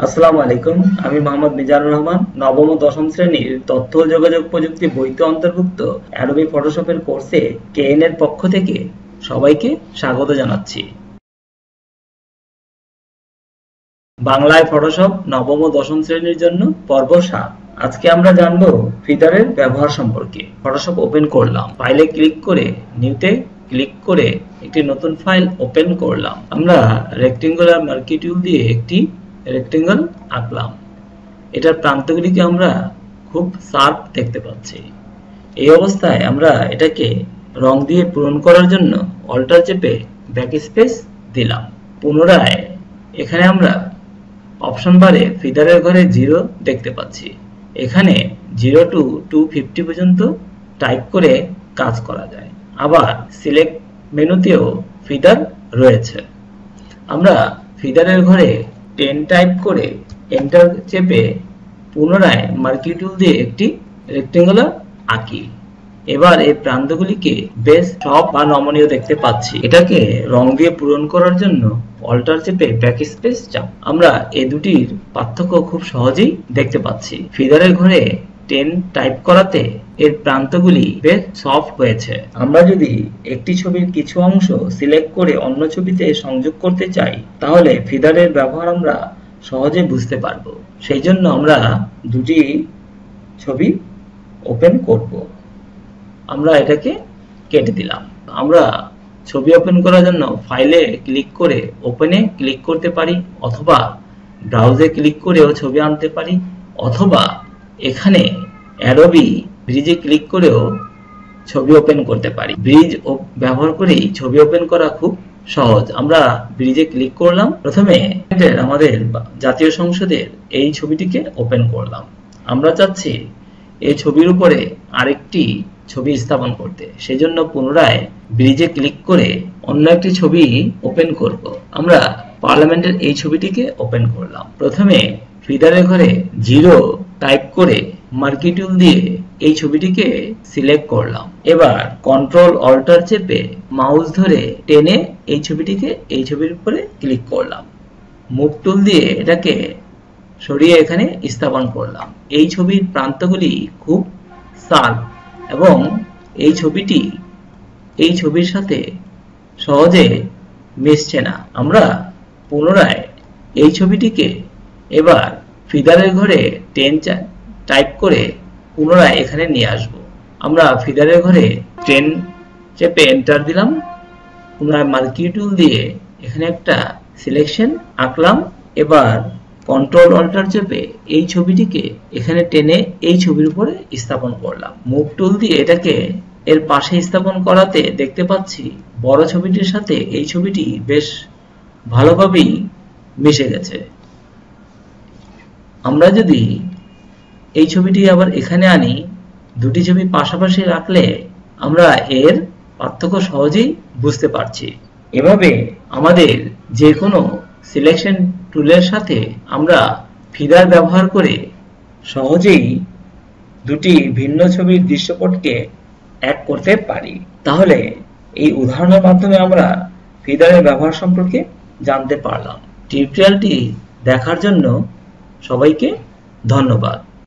আসসালামু আলাইকুম, আমি মোহাম্মদ মিজানুর রহমান। নবম ও দশম শ্রেণীর তথ্য ও যোগাযোগ প্রযুক্তি বইতে অন্তর্ভুক্ত অ্যাডোবি ফটোশপের কোর্সে কেএন এর পক্ষ থেকে সবাইকে স্বাগত জানাচ্ছি। বাংলায় ফটোশপ নবম ও দশম শ্রেণীর জন্য পর্ব 7। আজকে আমরা জানবো ফিদারের ব্যবহার সম্পর্কে। ফটোশপ ওপেন করলাম, ফাইলে ক্লিক করে নিউতে ক্লিক করে একটি নতুন ফাইল ওপেন করলাম। আমরা রেক্টেঙ্গুলার মার্কি টুল দিয়ে একটি রেক্টেঙ্গল আঁকলাম। এটার প্রান্তগুলিকে আমরা খুব শার্প দেখতে পাচ্ছি। এই অবস্থায় আমরা এটাকে রং দিয়ে পূরণ করার জন্য অল্টার চেপে ব্যাকস্পেস দিলাম। পুনরায় এখানে আমরা অপশন বারে ফিদারের ঘরে 0 দেখতে পাচ্ছি। এখানে 0 to 250 পর্যন্ত টাইপ করে কাজ করা যায়। আবার সিলেক্ট মেনুতেও ফিদার রয়েছে। আমরা ফিদারের ঘরে 10 টাইপ করে এন্টার চেপে পুনরায় মার্কি টুল দিয়ে একটি রেক্টেঙ্গুলার আঁকি। এবার এই প্রান্তগুলিকে বেশ সব বা নমনীয় দেখতে পাচ্ছি। এটাকে রং দিয়ে পূরণ করার জন্য অল্টার চেপে ব্যাকস্পেস চাপ। আমরা এই দুটির পার্থক্য খুব সহজেই দেখতে পাচ্ছি। ফিদারের ঘরে 10 টাইপ করাতে এর প্রান্তগুলি বেশ সফট হয়েছে। আমরা যদি একটি ছবির কিছু অংশ সিলেক্ট করে অন্য ছবিতে সংযোগ করতে চাই, তাহলে ফিদারের ব্যবহার আমরা সহজে বুঝতে পারবো। সেই জন্য আমরা দুটি ছবি ওপেন করব। আমরা এটাকে কেটে দিলাম। আমরা ছবি ওপেন করার জন্য ফাইলে ক্লিক করে ওপেনে ক্লিক করতে পারি, অথবা ব্রাউজে ক্লিক করেও ছবি আনতে পারি, অথবা এখানে অ্যাডোবি ব্রিজে ক্লিক করেও ছবি ওপেন করতে পারি। ব্রিজ ব্যবহার করেই ছবি ওপেন করা খুব সহজ। আমরা ব্রিজে ক্লিক করলাম। প্রথমে আমাদের জাতীয় সংসদের এই ছবিটিকে ওপেন করলাম। আমরা চাচ্ছি এই ছবির উপরে আরেকটি ছবি স্থাপন করতে। সেজন্য পুনরায় ব্রিজে ক্লিক করে অন্য একটি ছবি ওপেন করব। আমরা পার্লামেন্টের এই ছবিটিকে ওপেন করলাম। প্রথমে ফিদারের ঘরে 0 টাইপ করে মার্কি টুল দিয়ে এই ছবিটিকে সিলেক্ট করলাম। এবার কন্ট্রোল অল্টার চেপে মাউস ধরে টেনে এই ছবিটিকে এই ছবির উপরে ক্লিক করলাম। মুভ টুল দিয়ে এটাকে সরিয়ে এখানে স্থাপন করলাম। এই ছবির প্রান্তগুলি খুব শার্প এবং এই ছবিটি এই ছবির সাথে সহজে মিশছে না। আমরা পুনরায় এই ছবিটিকে এবার ফিদারের ঘরে 10 টাইপ করে পুনরায় এখানে নিয়ে আসব। আমরা ফিদারের ঘরে 10 চেপে এন্টার দিলাম। পুনরায় মার্কি টুল দিয়ে এখানে একটা সিলেকশন আঁকলাম। এবার কন্ট্রোল অল্টার চেপে এই ছবিটিকে এখানে টেনে এই ছবির উপরে স্থাপন করলাম। মুভ টুল দিয়ে এটাকে এর পাশে স্থাপন করাতে দেখতে পাচ্ছি বড় ছবিটির সাথে এই ছবিটি বেশ ভালোভাবেই মিশে গেছে। আমরা যদি এই ছবিটি আবার এখানে আনি, দুটি ছবি পাশাপাশি রাখলে আমরা এর পার্থক্য সহজেই বুঝতে পারছি। এভাবে আমাদের যে কোনো সিলেকশন টুলের সাথে আমরা ফিদার ব্যবহার করে সহজেই দুটি ভিন্ন ছবির দৃশ্যপটকে এক করতে পারি। তাহলে এই উদাহরণের মাধ্যমে আমরা ফিদারের ব্যবহার সম্পর্কে জানতে পারলাম। টিউটোরিয়ালটি দেখার জন্য সবাইকে ধন্যবাদ।